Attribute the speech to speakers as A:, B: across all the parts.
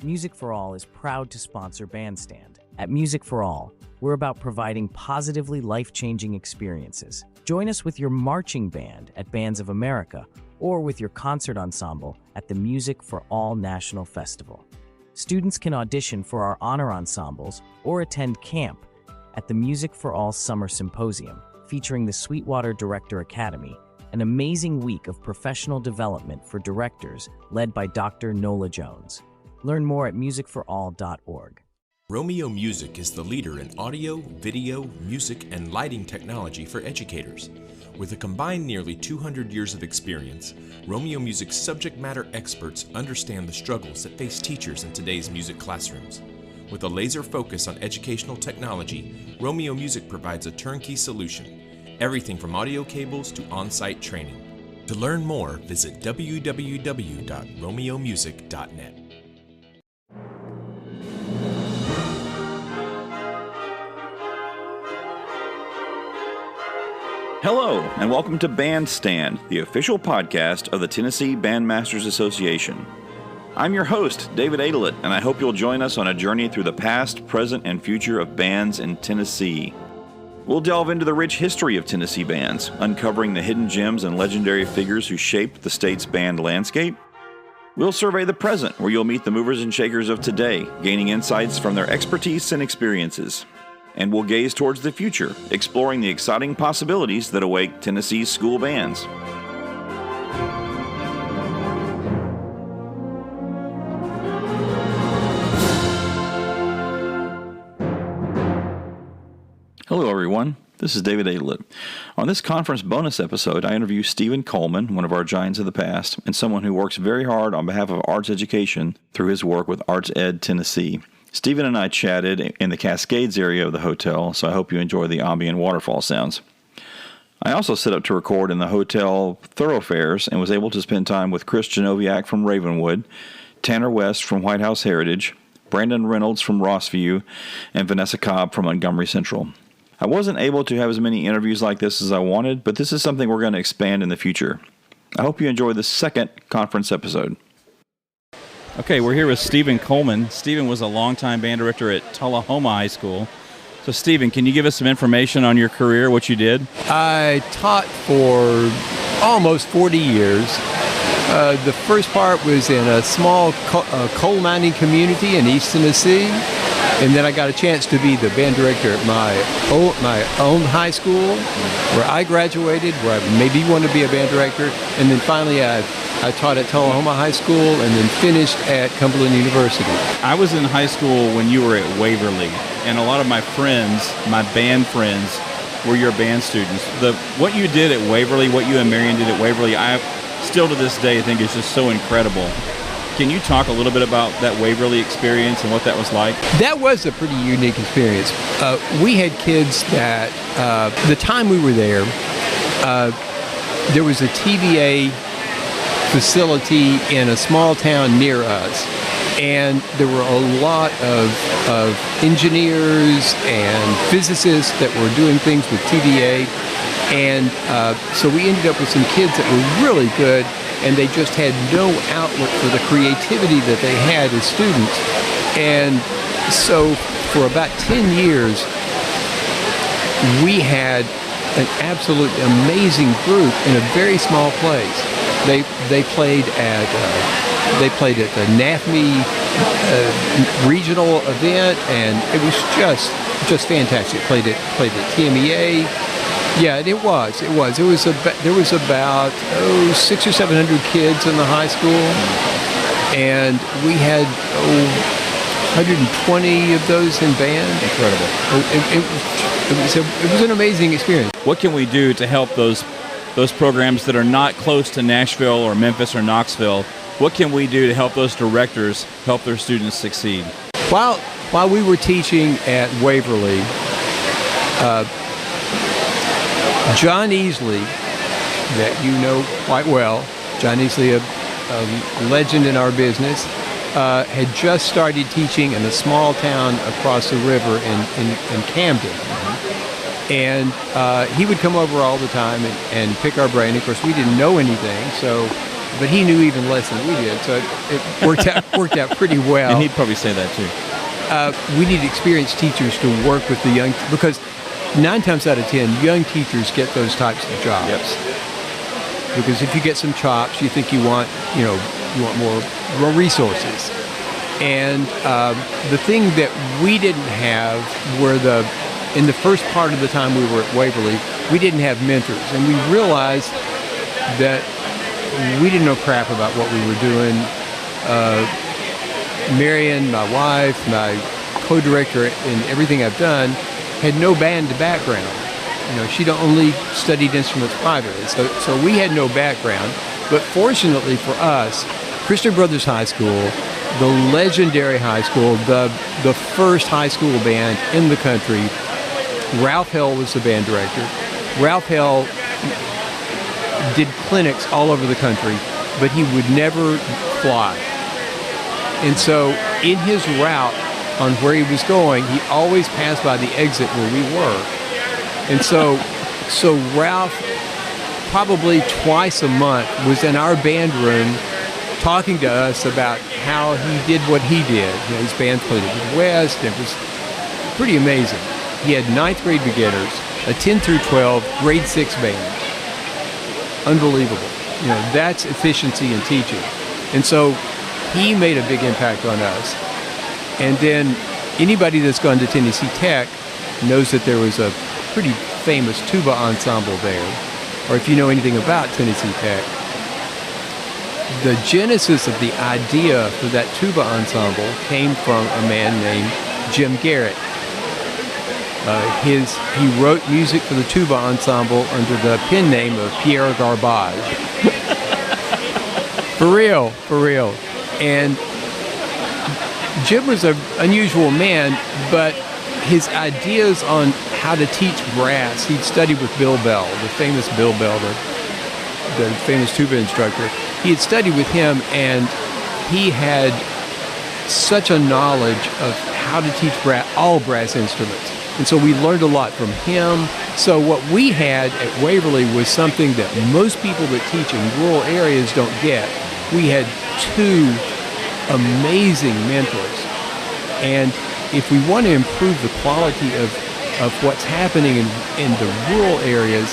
A: Music for All is proud to sponsor Bandstand. At Music for All, we're about providing positively life-changing experiences. Join us with your marching band at Bands of America or with your concert ensemble at the Music for All National Festival. Students can audition for our honor ensembles or attend camp at the Music for All Summer Symposium, featuring the Sweetwater Director Academy, an amazing week of professional development for directors led by Dr. Nola Jones. Learn more at musicforall.org.
B: Romeo Music is the leader in audio, video, music, and lighting technology for educators. With a combined nearly 200 years of experience, Romeo Music's subject matter experts understand the struggles that face teachers in today's music classrooms. With a laser focus on educational technology, Romeo Music provides a turnkey solution, everything from audio cables to on-site training. To learn more, visit www.romeomusic.net.
C: Hello, and welcome to Bandstand, the official podcast of the Tennessee Bandmasters Association. I'm your host, David Adelit, and I hope you'll join us on a journey through the past, present, and future of bands in Tennessee. We'll delve into the rich history of Tennessee bands, uncovering the hidden gems and legendary figures who shaped the state's band landscape. We'll survey the present, where you'll meet the movers and shakers of today, gaining insights from their expertise and experiences. And we'll gaze towards the future, exploring the exciting possibilities that await Tennessee's school bands. Hello, everyone. This is David Adelit. On this conference bonus episode, I interview Stephen Coleman, one of our giants of the past, and someone who works very hard on behalf of arts education through his work with Arts Ed Tennessee. Stephen and I chatted in the Cascades area of the hotel, so I hope you enjoy the ambient waterfall sounds. I also set up to record in the hotel thoroughfares and was able to spend time with Chris Janowiak from Ravenwood, Tanner West from White House Heritage, Brandon Reynolds from Rossview, and Vanessa Cobb from Montgomery Central. I wasn't able to have as many interviews like this as I wanted, but this is something we're going to expand in the future. I hope you enjoy the second conference episode. Okay, we're here with Stephen Coleman. Stephen was a longtime band director at Tullahoma High School. So, Stephen, can you give us some information on your career, what you did?
D: I taught for almost 40 years. The first part was in a small coal mining community in East Tennessee. And then I got a chance to be the band director at my own high school, where I graduated, where I maybe wanted to be a band director. And then finally I taught at Tullahoma High School and then finished at Cumberland University.
C: I was in high school when you were at Waverly, and a lot of my friends, my band friends, were your band students. What you did at Waverly, what you and Marion did at Waverly, I still to this day think is just so incredible. Can you talk a little bit about that Waverly experience and what that was like?
D: That was a pretty unique experience. We had kids that, the time we were there was a TVA facility in a small town near us. And there were a lot of engineers and physicists that were doing things with TVA. And so we ended up with some kids that were really good, and they just had no outlet for the creativity that they had as students. And so for about 10 years, we had an absolutely amazing group in a very small place. They played at the NAFME regional event, and it was just fantastic. Played at TMEA. Yeah, it was. There was about 600 or 700 kids in the high school, and we had 120 of those in band.
C: Incredible.
D: It was an amazing experience.
C: What can we do to help those programs that are not close to Nashville or Memphis or Knoxville? What can we do to help those directors help their students succeed?
D: While we were teaching at Waverly, John Easley, that you know quite well, John Easley, a legend in our business, had just started teaching in a small town across the river in Camden. And he would come over all the time and pick our brain. Of course, we didn't know anything, so but he knew even less than we did, so it worked out pretty well.
C: And he'd probably say that too.
D: We need experienced teachers to work with the young, because 9 times out of 10, young teachers get those types of jobs.
C: Yep.
D: Because if you get some chops, you think you want more resources. And the thing that we didn't have were in the first part of the time we were at Waverly, we didn't have mentors, and we realized that we didn't know crap about what we were doing. Marion, my wife, my co-director in everything I've done, had no band background. She'd only studied instruments privately, so we had no background. But fortunately for us, Christian Brothers High School, the legendary high school, the first high school band in the country, Ralph Hell was the band director. Ralph Hell did clinics all over the country, but he would never fly. And so in his route on where he was going, he always passed by the exit where we were. And so Ralph, probably twice a month, was in our band room talking to us about how he did what he did. His band played at the West, and it was pretty amazing. He had 9th grade beginners, a 10 through 12, grade 6 band. Unbelievable. That's efficiency in teaching. And so he made a big impact on us. And then anybody that's gone to Tennessee Tech knows that there was a pretty famous tuba ensemble there. Or if you know anything about Tennessee Tech, the genesis of the idea for that tuba ensemble came from a man named Jim Garrett. He wrote music for the tuba ensemble under the pen name of Pierre Garbage. For real. And Jim was an unusual man, but his ideas on how to teach brass, he'd studied with Bill Bell, the famous Bill Bell, the famous tuba instructor. He had studied with him, and he had such a knowledge of how to teach all brass instruments. And so we learned a lot from him. So what we had at Waverly was something that most people that teach in rural areas don't get. We had 2 amazing mentors. And if we want to improve the quality of what's happening in the rural areas,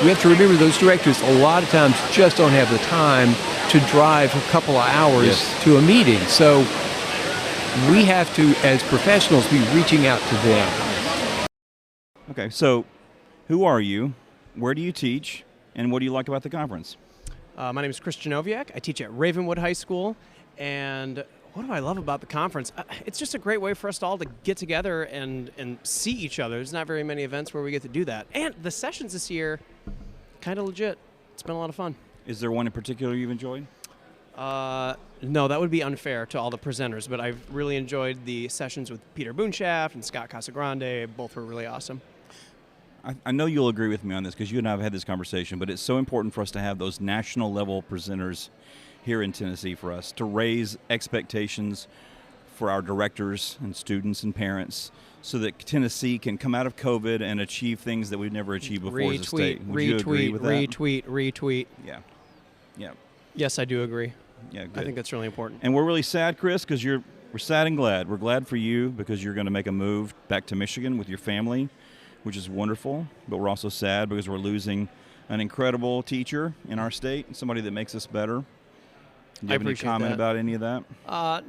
D: we have to remember those directors a lot of times just don't have the time to drive a couple of hours to a meeting. So we have to, as professionals, be reaching out to them.
C: Okay, so who are you? Where do you teach? And what do you like about the conference?
E: My name is Chris Janowiak. I teach at Ravenwood High School. And what do I love about the conference? It's just a great way for us all to get together and see each other. There's not very many events where we get to do that. And the sessions this year, kind of legit. It's been a lot of fun.
C: Is there one in particular you've enjoyed?
E: No, that would be unfair to all the presenters, but I've really enjoyed the sessions with Peter Boonshaft and Scott Casagrande. Both were really awesome.
C: I know you'll agree with me on this because you and I have had this conversation, but it's so important for us to have those national level presenters here in Tennessee for us to raise expectations for our directors and students and parents so that Tennessee can come out of COVID and achieve things that we've never achieved before as a state. Would you agree with that?
E: Retweet.
C: Yeah.
E: Yes, I do agree.
C: Yeah, good.
E: I think that's really important.
C: And we're really sad, Chris, because we're sad and glad. We're glad for you because you're going to make a move back to Michigan with your family, which is wonderful. But we're also sad because we're losing an incredible teacher in our state, somebody that makes us better. Do you have any comment about any of that?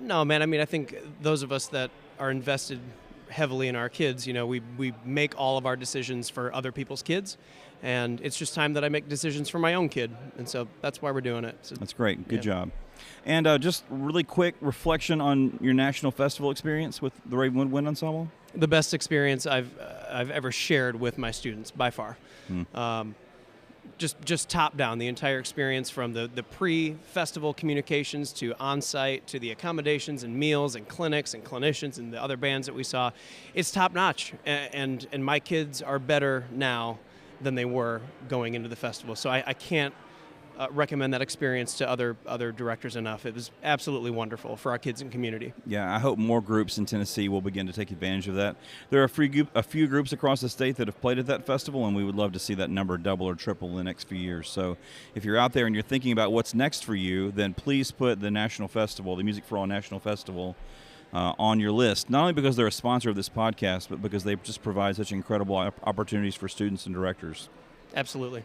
E: No, man. I mean, I think those of us that are invested heavily in our kids, we make all of our decisions for other people's kids, and it's just time that I make decisions for my own kid, and so that's why we're doing it. So,
C: that's great. Good job. And just really quick reflection on your national festival experience with the Ravenwood Wind Ensemble.
E: The best experience I've ever shared with my students by far. Just top down, the entire experience from the pre-festival communications to on-site to the accommodations and meals and clinics and clinicians and the other bands that we saw. It's top-notch, and my kids are better now than they were going into the festival. So I can't recommend that experience to other directors enough. It was absolutely wonderful for our kids and community.
C: Yeah, I hope more groups in Tennessee will begin to take advantage of that. There are a few groups across the state that have played at that festival, and we would love to see that number double or triple in the next few years. So if you're out there and you're thinking about what's next for you, then please put the National Festival, the Music for All National Festival, on your list, not only because they're a sponsor of this podcast, but because they just provide such incredible opportunities for students and directors.
E: Absolutely.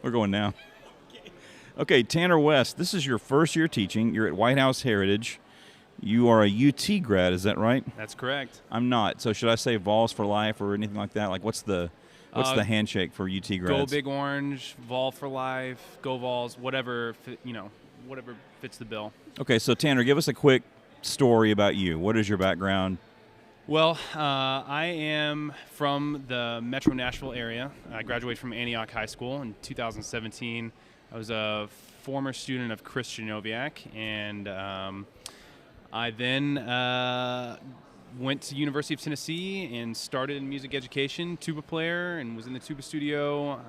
C: We're going now. Okay, Tanner West, this is your first year teaching. You're at White House Heritage. You are a UT grad, is that right?
F: That's correct.
C: I'm not. So should I say Vols for life or anything like that? Like what's the handshake for UT grads?
F: Go Big Orange, Vol for life, go Vols, whatever fits the bill.
C: Okay, so Tanner, give us a quick story about you. What is your background?
F: Well, I am from the Metro Nashville area. I graduated from Antioch High School in 2017. I was a former student of Chris Janowiak, and I then went to University of Tennessee and started in music education, tuba player, and was in the tuba studio.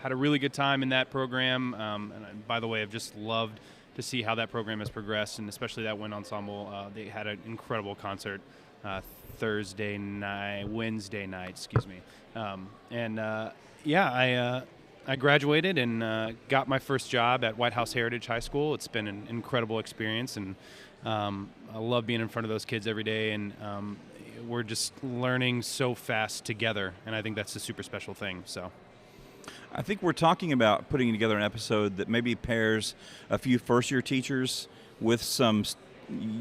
F: Had a really good time in that program, and by the way, I've just loved to see how that program has progressed, and especially that wind ensemble. They had an incredible concert Wednesday night, I graduated and got my first job at White House Heritage High School. It's been an incredible experience, and I love being in front of those kids every day, and we're just learning so fast together, and I think that's a super special thing. So
C: I think we're talking about putting together an episode that maybe pairs a few first-year teachers with some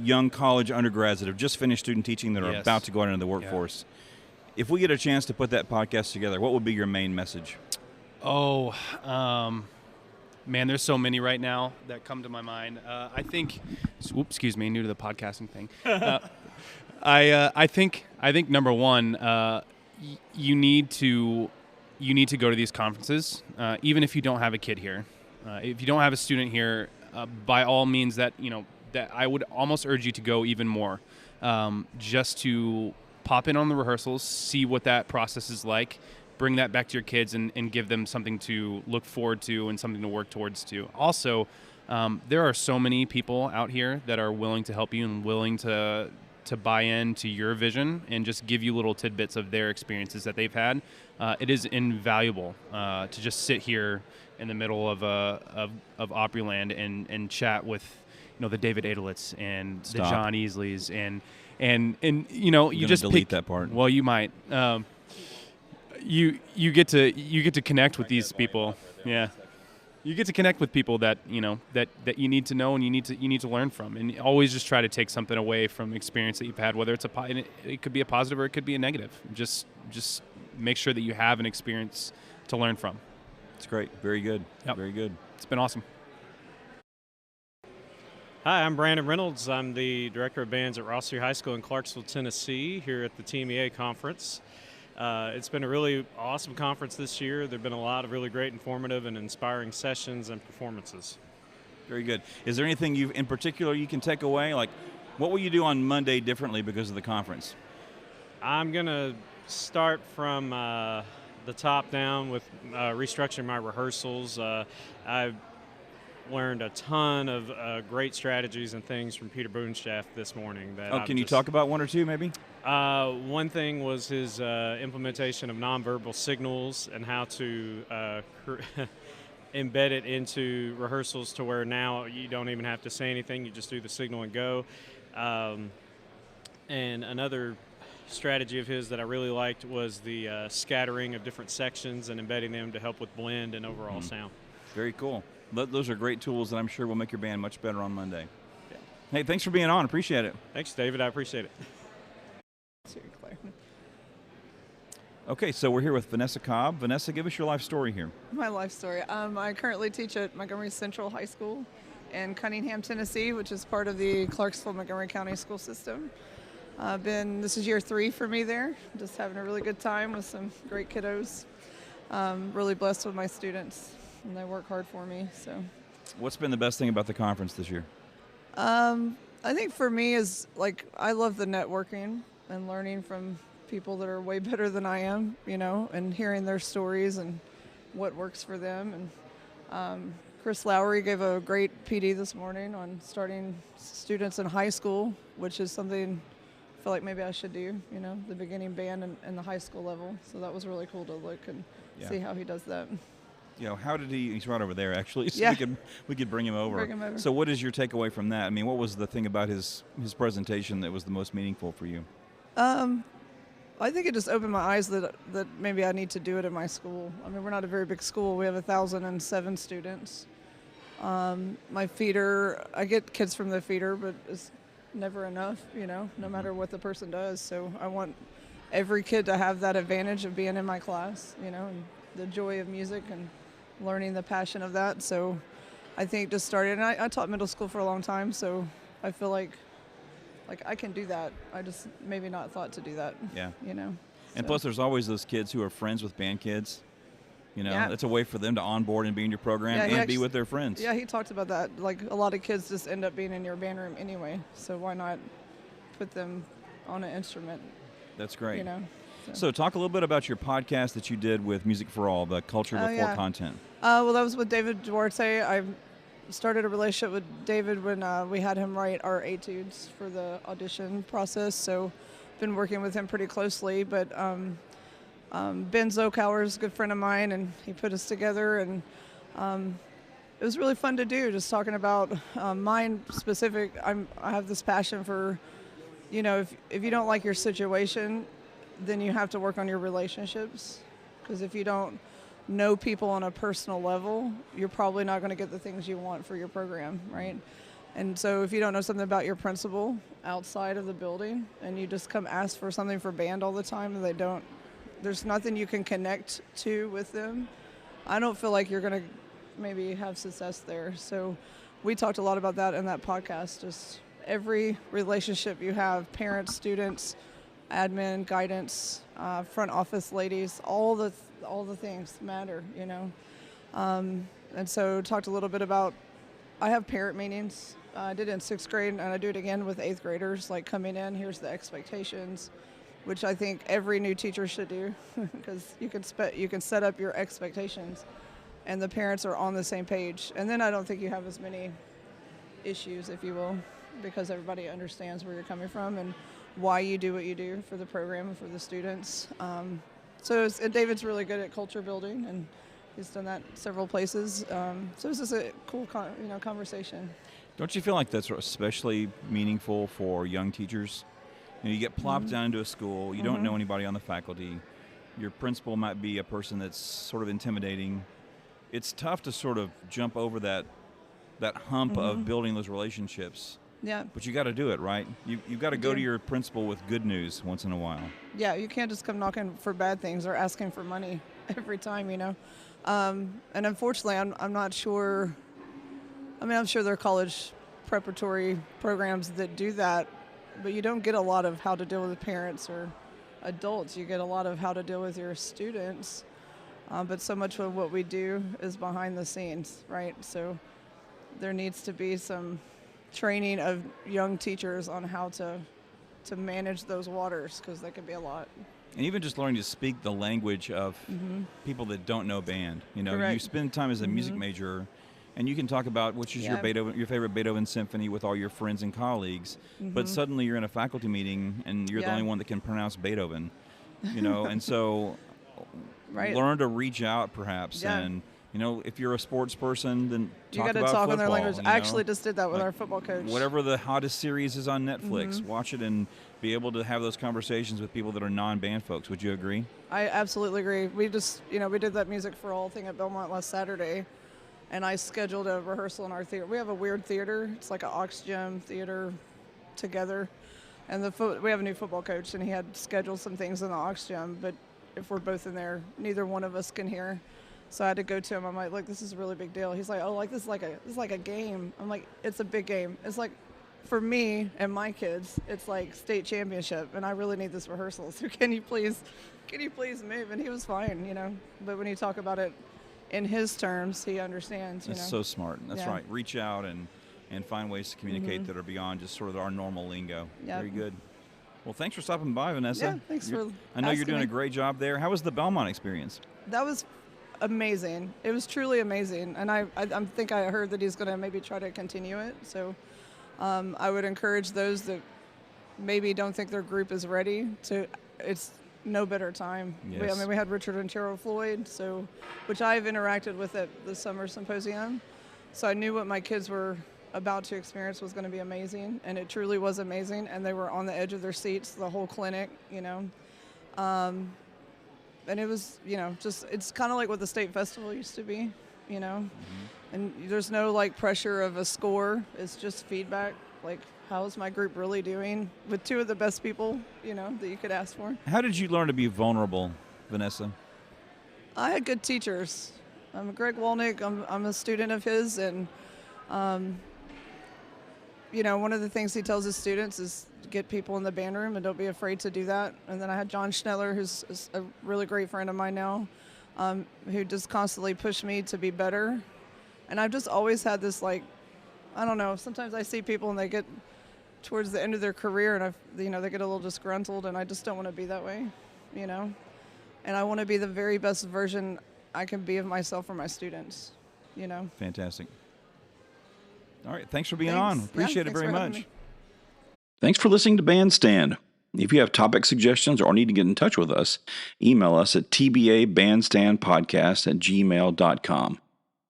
C: young college undergrads that have just finished student teaching that are about to go out into the workforce. Yeah. If we get a chance to put that podcast together, what would be your main message?
F: Oh, man, there's so many right now that come to my mind. I think, excuse me, new to the podcasting thing. I think number one, you need to go to these conferences, even if you don't have a kid here. If you don't have a student here, by all means, that I would almost urge you to go even more, just to pop in on the rehearsals, see what that process is like, bring that back to your kids, and give them something to look forward to and something to work towards too. Also, there are so many people out here that are willing to help you and willing to buy into your vision and just give you little tidbits of their experiences that they've had. It is invaluable to just sit here in the middle of Opryland and chat with the David Adelitz and the John Easleys and you just
C: delete that part.
F: Well, you might. You get to connect with these people. Yeah. You get to connect with people that that you need to know and you need to learn from, and always just try to take something away from experience that you've had, whether it's it could be a positive or it could be a negative. Just make sure that you have an experience to learn from.
C: It's great. Very good.
F: Yep.
C: Very good.
F: It's been awesome.
G: Hi, I'm Brandon Reynolds. I'm the Director of Bands at Rossley High School in Clarksville, Tennessee, here at the TMEA Conference. It's been a really awesome conference this year. There have been a lot of really great informative and inspiring sessions and performances.
C: Very good. Is there anything in particular you can take away? Like, what will you do on Monday differently because of the conference?
G: I'm going to start from the top down with restructuring my rehearsals. I've learned a ton of great strategies and things from Peter Boonshaft this morning.
C: Can you talk about one or two maybe?
G: One thing was his implementation of nonverbal signals and how to embed it into rehearsals to where now you don't even have to say anything, you just do the signal and go. And another strategy of his that I really liked was the scattering of different sections and embedding them to help with blend and overall sound. Very
C: cool. Those are great tools that I'm sure will make your band much better on Monday. Yeah. Hey, thanks for being on. Appreciate it.
G: Thanks, David. I appreciate it.
C: Okay, so we're here with Vanessa Cobb. Vanessa, give us your life story here.
H: My life story. I currently teach at Montgomery Central High School in Cunningham, Tennessee, which is part of the Clarksville-Montgomery County school system. This is year 3 for me there. Just having a really good time with some great kiddos. Really blessed with my students, and they work hard for me. So,
C: what's been the best thing about the conference this year?
H: I think for me is I love the networking and learning from people that are way better than I am, and hearing their stories and what works for them. And Chris Lowry gave a great PD this morning on starting students in high school, which is something I feel like maybe I should do, the beginning band and the high school level. So that was really cool to look and see how he does that.
C: How did he's right over there actually, so we could bring him over.
H: Bring him over.
C: So what is your takeaway from that? I mean, what was the thing about his presentation that was the most meaningful for you?
H: I think it just opened my eyes that maybe I need to do it in my school. I mean, we're not a very big school. We have 1,007 students. My feeder, I get kids from the feeder, but it's never enough, no matter what the person does. So I want every kid to have that advantage of being in my class, and the joy of music and learning the passion of that. So I think just started, and I taught middle school for a long time, so I feel like I can do that. I just maybe not thought to do that.
C: Yeah.
H: So.
C: And plus there's always those kids who are friends with band kids.
H: Yeah.
C: It's a way for them to onboard and be in your program and be with their friends. Yeah,
H: he talked about that. Like, a lot of kids just end up being in your band room anyway, so why not put them on an instrument?
C: That's great.
H: So
C: talk a little bit about your podcast that you did with Music for All, the Culture Before Content.
H: Well, that was with David Duarte. I started a relationship with David when we had him write our etudes for the audition process, so been working with him pretty closely. But Ben Zokauer is a good friend of mine, and he put us together, and it was really fun to do, just talking about mine specific. I have this passion for, if you don't like your situation, then you have to work on your relationships, because if you don't know people on a personal level, you're probably not going to get the things you want for your program, right? And so if you don't know something about your principal outside of the building, and you just come ask for something for band all the time, and there's nothing you can connect to with them, I don't feel like you're going to maybe have success there. So we talked a lot about that in that podcast. Just every relationship you have, parents, students, admin, guidance, front office ladies, all the things matter, and so talked a little bit about, I have parent meetings. I did it in 6th grade, and I do it again with 8th graders, like coming in, here's the expectations, which I think every new teacher should do, because you can set up your expectations, and the parents are on the same page, and then I don't think you have as many issues, if you will, because everybody understands where you're coming from and why you do what you do for the program and for the students. And David's really good at culture building, and he's done that several places. So it's just a cool, conversation.
C: Don't you feel like that's especially meaningful for young teachers? You get plopped down into a school, you don't know anybody on the faculty, your principal might be a person that's sort of intimidating. It's tough to sort of jump over that hump of building those relationships.
H: Yeah.
C: But you got to do it, right? You've got to go to your principal with good news once in a while.
H: Yeah, you can't just come knocking for bad things or asking for money every time, And unfortunately, I'm not sure. I mean, I'm sure there are college preparatory programs that do that, but you don't get a lot of how to deal with parents or adults. You get a lot of how to deal with your students. But so much of what we do is behind the scenes, right? So there needs to be some training of young teachers on how to manage those waters, because they can be a lot.
C: And even just learning to speak the language of people that don't know band.
H: Correct.
C: You spend time as a music major, and you can talk about which is your favorite Beethoven symphony with all your friends and colleagues, but suddenly you're in a faculty meeting and you're the only one that can pronounce Beethoven. And so learn to reach out perhaps and if you're a sports person, then
H: you got to
C: about
H: talk
C: football,
H: in their language. I actually just did that with our football coach.
C: Whatever the hottest series is on Netflix, watch it and be able to have those conversations with people that are non-band folks. Would you agree?
H: I absolutely agree. We just, we did that Music for All thing at Belmont last Saturday, and I scheduled a rehearsal in our theater. We have a weird theater. It's like an aux gym theater together, and we have a new football coach, and he had scheduled some things in the aux gym, but if we're both in there, neither one of us can hear. So I had to go to him. I'm like, look, this is a really big deal. He's like, oh, this is like a game. I'm like, it's a big game. It's like, for me and my kids, it's like state championship, and I really need this rehearsal. So can you please move? And he was fine, But when you talk about it in his terms, he understands.
C: That's so smart. That's right. Reach out and find ways to communicate that are beyond just sort of our normal lingo. Yep. Very good. Well, thanks for stopping by, Vanessa.
H: Yeah, thanks for
C: I know you're
H: asking
C: doing
H: me.
C: a great job there. How was the Belmont experience?
H: That was amazing. It was truly amazing. And I think I heard that he's going to maybe try to continue it. So I would encourage those that maybe don't think their group is ready to, it's no better time.
C: Yes.
H: We had Richard and Cheryl Floyd, which I've interacted with at the summer symposium. So I knew what my kids were about to experience was going to be amazing, and it truly was amazing. And they were on the edge of their seats the whole clinic, and it was, just, it's kind of like what the state festival used to be, and there's no like pressure of a score. It's just feedback, like, how's my group really doing with two of the best people, that you could ask for.
C: How did you learn to be vulnerable, Vanessa?
H: I had good teachers. Greg Wolnick, I'm a student of his, and one of the things he tells his students is get people in the band room and don't be afraid to do that. And then I had John Schnettler, who's a really great friend of mine now, who just constantly pushed me to be better. And I've just always had this, like, I don't know, sometimes I see people and they get towards the end of their career and they get a little disgruntled, and I just don't want to be that way, And I want to be the very best version I can be of myself for my students,
C: Fantastic. All right, thanks for being on. Appreciate it very much. Thanks for listening to Bandstand. If you have topic suggestions or need to get in touch with us, email us at tbabandstandpodcast@gmail.com.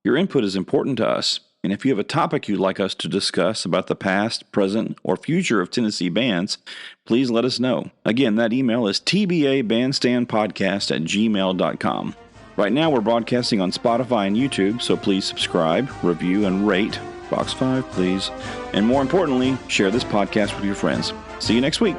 C: Your input is important to us, and if you have a topic you'd like us to discuss about the past, present, or future of Tennessee bands, please let us know. Again, that email is tbabandstandpodcast@gmail.com. Right now, we're broadcasting on Spotify and YouTube, so please subscribe, review, and rate. Box 5, please. And more importantly, share this podcast with your friends. See you next week.